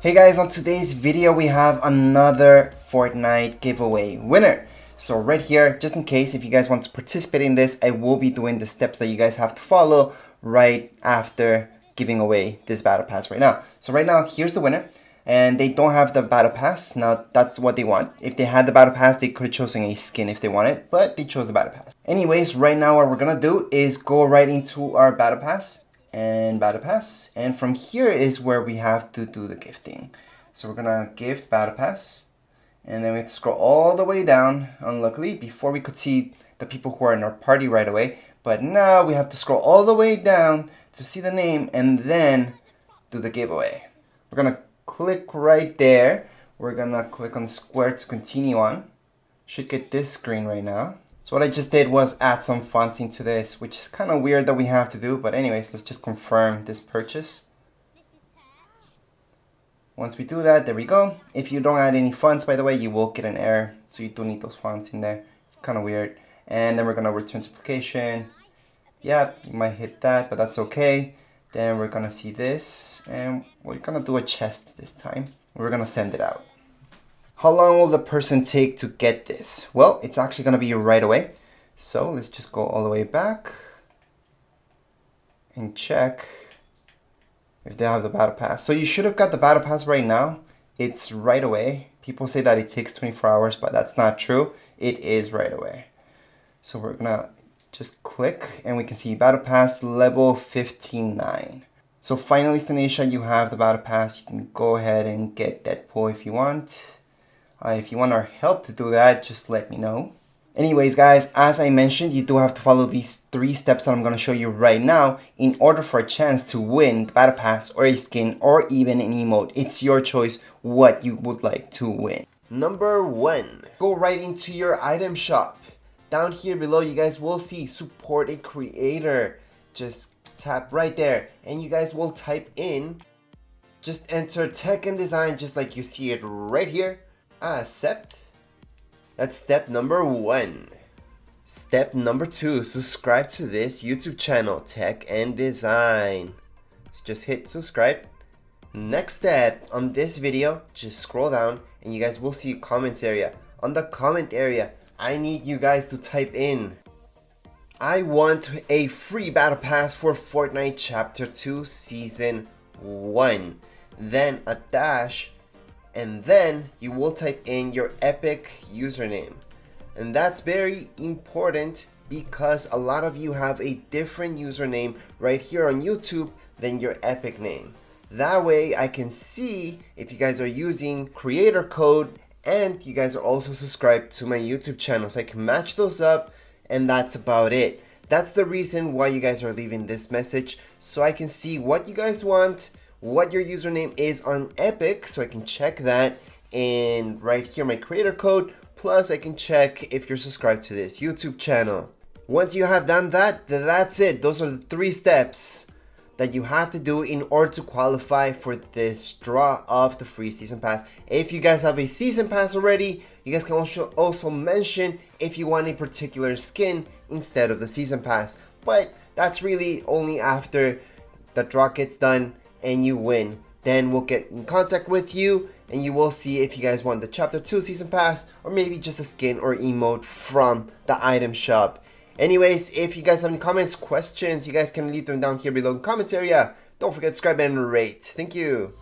Hey guys, on today's video we have another Fortnite giveaway winner. So right here, just in case if you guys want to participate in this, I will be doing the steps that you guys have to follow right after giving away this battle pass right now. So right now, here's the winner. And they don't have the battle pass. Now that's what they want. If they had the battle pass, they could have chosen a skin if they wanted, but they chose the battle pass. Anyways, right now what we're gonna do is go right into our battle pass. And battle pass, and from here is where we have to do the gifting. So we're gonna gift battle pass, and then we have to scroll all the way down. Unluckily, before we could see the people who are in our party right away, but now we have to scroll all the way down to see the name and then do the giveaway. We're gonna click right there. We're gonna click on the square to continue on. Should get this screen right now. So what I just did was add some fonts into this, which is kind of weird that we have to do, but anyways, let's just confirm this purchase. Once we do that, there we go. If you don't add any fonts, by the way, you will get an error, so you do need those fonts in there. It's kind of weird. And then we're gonna return to application. Yeah, you might hit that, but that's okay. Then we're gonna see this, and we're gonna do a chest this time. We're gonna send it out. How long will the person take to get this? Well, it's actually going to be right away. So let's just go all the way back and check if they have the battle pass. So you should have got the battle pass right now. It's right away. People say that it takes 24 hours, but that's not true. It is right away. So we're going to just click and we can see battle pass level 15-9. So finally, Stanisha, you have the battle pass. You can go ahead and get Deadpool if you want. If you want our help to do that, just let me know. Anyways, guys, as I mentioned, you do have to follow these 3 steps that I'm going to show you right now in order for a chance to win the battle pass or a skin or even an emote. It's your choice what you would like to win. Number 1, go right into your item shop. Down here below, you guys will see support a creator. Just tap right there and you guys will type in, just enter tech and design just like you see it right here. Accept. That's step number 1. Step number 2, subscribe to this YouTube channel, Tech and Design. So just hit subscribe. Next step, on this video, just scroll down and you guys will see a comments area. On the comment area, I need you guys to type in, I want a free battle pass for Fortnite Chapter 2 Season 1. Then a dash, and then you will type in your Epic username. And that's very important because a lot of you have a different username right here on YouTube than your Epic name. That way I can see if you guys are using creator code and you guys are also subscribed to my YouTube channel, so I can match those up, and that's about it. That's the reason why you guys are leaving this message, so I can see what you guys want, what your username is on Epic, so I can check that, and right here my creator code, plus I can check if you're subscribed to this YouTube channel. Once you have done that, that's it. Those are the 3 steps that you have to do in order to qualify for this draw of the free season pass. If you guys have a season pass already, you guys can also mention if you want a particular skin instead of the season pass, but that's really only after the draw gets done and you win. Then we'll get in contact with you and you will see if you guys want the Chapter 2 Season Pass or maybe just a skin or emote from the item shop. Anyways, if you guys have any comments, questions, you guys can leave them down here below in the comments area. Don't forget to subscribe and rate. Thank you.